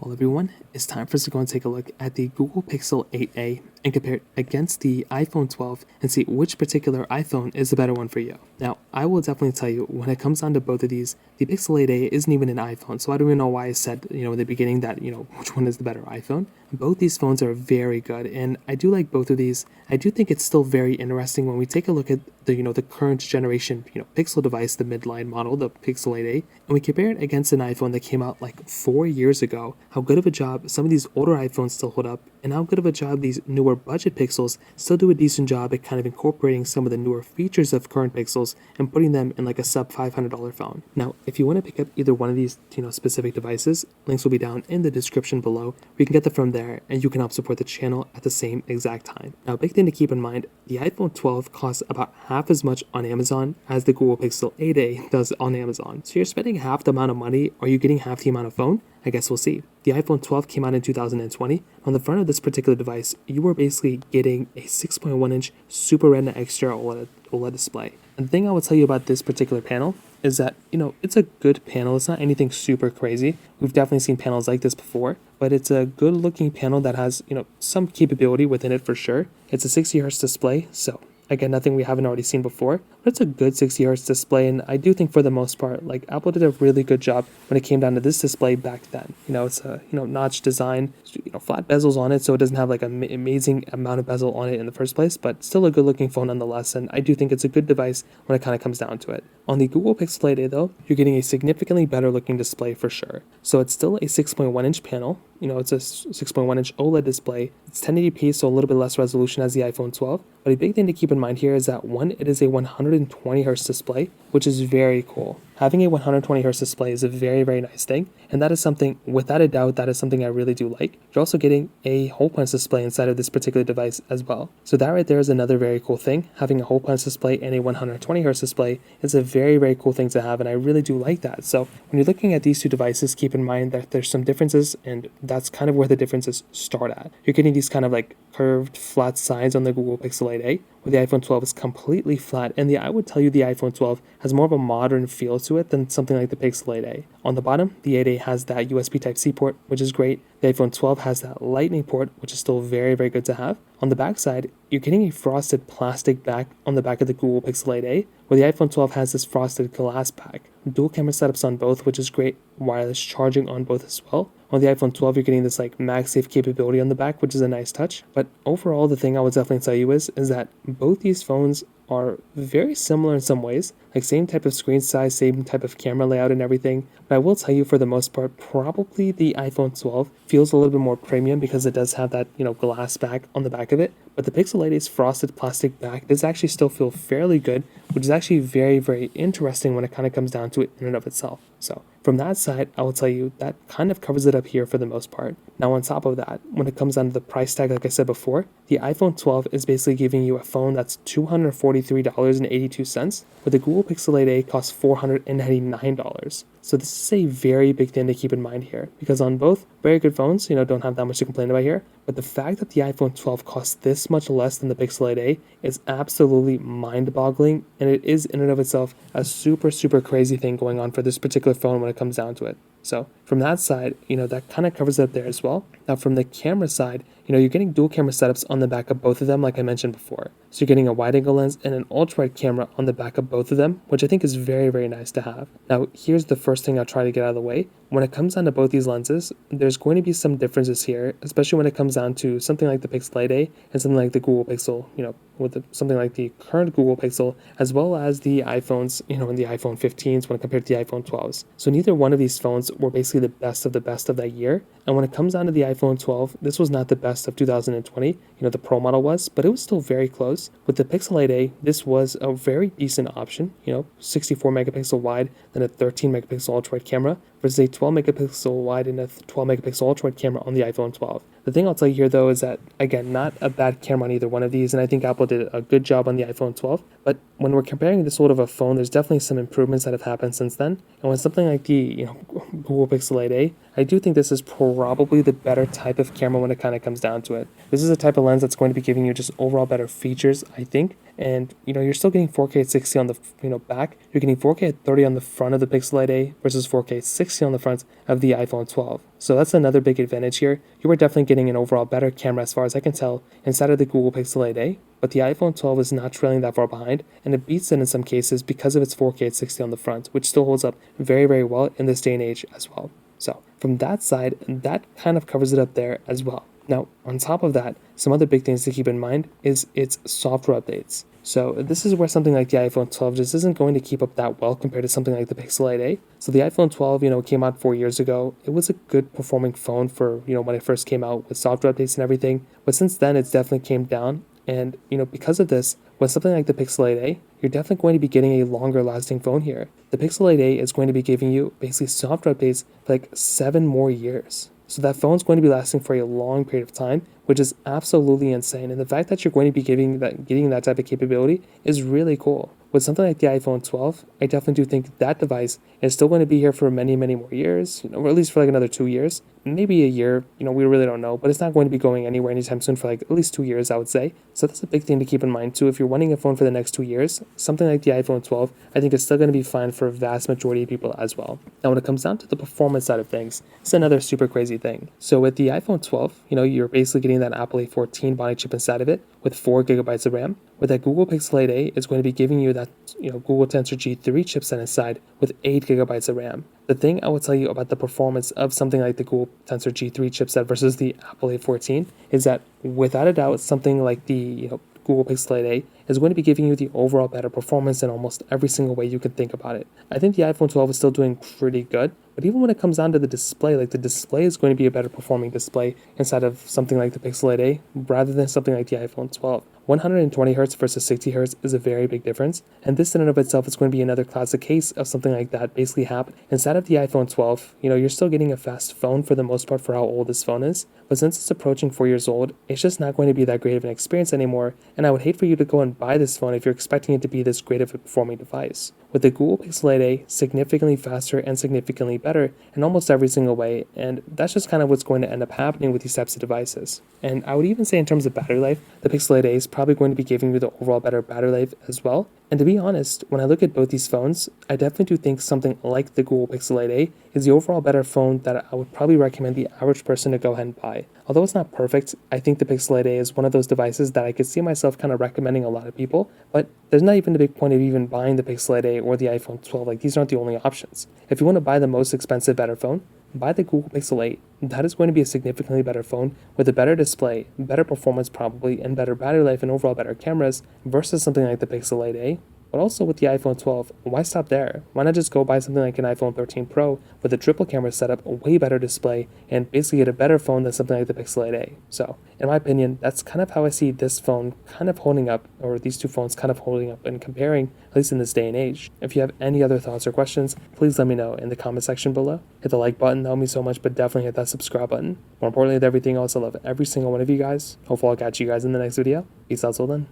Well, everyone, it's time for us to go and take a look at the Google Pixel 8a and compare it against the iPhone 12 and see which particular iPhone is the better one for you. Now, I will definitely tell you, when it comes down to both of these, the Pixel 8a isn't even an iPhone, so I don't even know why I said, in the beginning that, which one is the better iPhone. Both these phones are very good, and I do like both of these. I do think it's still very interesting when we take a look at the current generation, Pixel device, the midline model, the Pixel 8a, and we compare it against an iPhone that came out like 4 years ago, how good of a job some of these older iPhones still hold up, and how good of a job these newer budget Pixels still do a decent job at kind of incorporating some of the newer features of current Pixels and putting them in like a sub $500 phone. Now, if you want to pick up either one of these, specific devices, links will be down in the description below. You can get them from there, and you can help support the channel at the same exact time. Now, a big thing to keep in mind, the iPhone 12 costs about half as much on Amazon as the Google Pixel 8a does on Amazon. So you're spending half the amount of money. Are you getting half the amount of phone? I guess we'll see. The iPhone 12 came out in 2020. On the front of this particular device, you were basically getting a 6.1-inch Super Retina Extra OLED display. And the thing I will tell you about this particular panel is that, it's a good panel. It's not anything super crazy. We've definitely seen panels like this before, but it's a good looking panel that has, some capability within it for sure. It's a 60 Hz display, so again, nothing we haven't already seen before, but it's a good 60 Hz display, and I do think for the most part, like Apple did a really good job when it came down to this display back then. It's a notch design, flat bezels on it, so it doesn't have like an amazing amount of bezel on it in the first place, but still a good looking phone nonetheless, and I do think it's a good device when it kind of comes down to it. On the Google Pixel 8a though, you're getting a significantly better looking display for sure. So it's still a 6.1-inch panel, it's a 6.1-inch OLED display. It's 1080p, so a little bit less resolution as the iPhone 12. But a big thing to keep in mind here is that one, it is a 120 Hz display, which is very cool. Having a 120 Hz display is a very, very nice thing. And that is something, without a doubt, that is something I really do like. You're also getting a hole punch display inside of this particular device as well. So that right there is another very cool thing. Having a hole punch display and a 120 Hz display is a very, very cool thing to have, and I really do like that. So when you're looking at these two devices, keep in mind that there's some differences, and that's kind of where the differences start at. You're getting these kind of like curved, flat sides on the Google Pixel 8a, where the iPhone 12 is completely flat, and I would tell you the iPhone 12 has more of a modern feel to it than something like the Pixel 8a. On the bottom, the 8a has that USB Type-C port, which is great. The iPhone 12 has that Lightning port, which is still very, very good to have. On the back side, you're getting a frosted plastic back on the back of the Google Pixel 8a, where the iPhone 12 has this frosted glass back. Dual camera setups on both, which is great. Wireless charging on both as well. On the iPhone 12, you're getting this like MagSafe capability on the back, which is a nice touch. But overall, the thing I would definitely tell you is that both these phones are very similar in some ways, like same type of screen size, same type of camera layout and everything. But I will tell you, for the most part, probably the iPhone 12 feels a little bit more premium because it does have that, glass back on the back of it. But the Pixel 8a's frosted plastic back does actually still feel fairly good, which is actually very, very interesting when it kind of comes down to it in and of itself. So from that side, I will tell you that kind of covers it up here for the most part. Now, on top of that, when it comes down to the price tag, like I said before, the iPhone 12 is basically giving you a phone that's $243.82, where the Google Pixel 8a costs $499. So this is a very big thing to keep in mind here, because on both very good phones, don't have that much to complain about here. But the fact that the iPhone 12 costs this much less than the Pixel 8a is absolutely mind-boggling, and it is in and of itself a super, super crazy thing going on for this particular phone when it comes down to it. So from that side, that kind of covers it up there as well. Now from the camera side, you're getting dual camera setups on the back of both of them, like I mentioned before. So you're getting a wide angle lens and an ultra wide camera on the back of both of them, which I think is very, very nice to have. Now, here's the first thing I'll try to get out of the way. When it comes down to both these lenses, there's going to be some differences here, especially when it comes down to something like the Pixel 8a and something like the Google Pixel, with something like the current Google Pixel, as well as the iPhones, and the iPhone 15s when compared to the iPhone 12s. So neither one of these phones were basically the best of that year. And when it comes down to the iPhone 12, this was not the best of 2020. The Pro model was, but it was still very close. With the Pixel 8a, this was a very decent option, 64 megapixel wide, then a 13 megapixel ultra wide camera, versus a 12 megapixel wide and a 12 megapixel ultra wide camera on the iPhone 12. The thing I'll tell you here though is that, again, not a bad camera on either one of these, and I think Apple did a good job on the iPhone 12, but when we're comparing this sort of a phone, there's definitely some improvements that have happened since then. And when something like the Google Pixel 8a, I do think this is probably the better type of camera when it kind of comes down to it. This is a type of lens that's going to be giving you just overall better features, I think. And you're still getting 4K at 60 on the back. You're getting 4K at 30 on the front of the Pixel 8a versus 4K at 60 on the front of the iPhone 12. So that's another big advantage here. You are definitely getting an overall better camera as far as I can tell inside of the Google Pixel 8a, but the iPhone 12 is not trailing that far behind, and it beats it in some cases because of its 4K at 60 on the front, which still holds up very, very well in this day and age as well. So from that side, that kind of covers it up there as well. Now, on top of that, some other big things to keep in mind is its software updates. So this is where something like the iPhone 12 just isn't going to keep up that well compared to something like the Pixel 8a. So the iPhone 12, came out 4 years ago. It was a good performing phone for, when it first came out with software updates and everything. But since then, it's definitely came down. And, because of this, with something like the Pixel 8a, you're definitely going to be getting a longer lasting phone here. The Pixel 8a is going to be giving you basically software updates for like 7 more years. So that phone's going to be lasting for a long period of time, which is absolutely insane. And the fact that you're going to be getting that type of capability is really cool. With something like the iPhone 12, I definitely do think that device is still going to be here for many, many more years, or at least for like another 2 years, maybe a year, we really don't know, but it's not going to be going anywhere anytime soon for like at least 2 years, I would say. So that's a big thing to keep in mind too. If you're wanting a phone for the next 2 years, something like the iPhone 12, I think is still going to be fine for a vast majority of people as well. Now, when it comes down to the performance side of things, it's another super crazy thing. So with the iPhone 12, you're basically getting that Apple A14 body chip inside of it with 4 gigabytes of RAM. With that Google Pixel 8a, it's going to be giving you that Google Tensor G3 chipset inside with 8 gigabytes of RAM. The thing I will tell you about the performance of something like the Google Tensor G3 chipset versus the Apple A14 is that without a doubt, something like the Google Pixel 8a is going to be giving you the overall better performance in almost every single way you can think about it. I think the iPhone 12 is still doing pretty good, but even when it comes down to the display, like the display is going to be a better performing display inside of something like the Pixel 8a rather than something like the iPhone 12. 120 Hz versus 60 Hz is a very big difference, and this in and of itself is going to be another classic case of something like that basically happen. Inside of the iPhone 12, you're still getting a fast phone for the most part for how old this phone is, but since it's approaching 4 years old, it's just not going to be that great of an experience anymore, and I would hate for you to go and buy this phone if you're expecting it to be this great of a performing device. With the Google Pixel 8a significantly faster and significantly better in almost every single way, and that's just kind of what's going to end up happening with these types of devices. And I would even say in terms of battery life, the Pixel 8a is probably going to be giving you the overall better battery life as well. And to be honest, when I look at both these phones, I definitely do think something like the Google Pixel 8a is the overall better phone that I would probably recommend the average person to go ahead and buy. Although it's not perfect, I think the Pixel 8a is one of those devices that I could see myself kind of recommending a lot of people, but there's not even a big point of even buying the Pixel 8a or the iPhone 12. Like, these aren't the only options. If you want to buy the most expensive better phone, buy the Google Pixel 8. That is going to be a significantly better phone with a better display, better performance probably, and better battery life and overall better cameras versus something like the Pixel 8a. But also with the iPhone 12, why stop there? Why not just go buy something like an iPhone 13 Pro with a triple camera setup, a way better display, and basically get a better phone than something like the Pixel 8a? So, in my opinion, that's kind of how I see this phone kind of holding up, or these two phones kind of holding up and comparing, at least in this day and age. If you have any other thoughts or questions, please let me know in the comment section below. Hit the like button, that would mean so much, but definitely hit that subscribe button. More importantly than everything else, I love every single one of you guys. Hopefully I'll catch you guys in the next video. Peace out till then.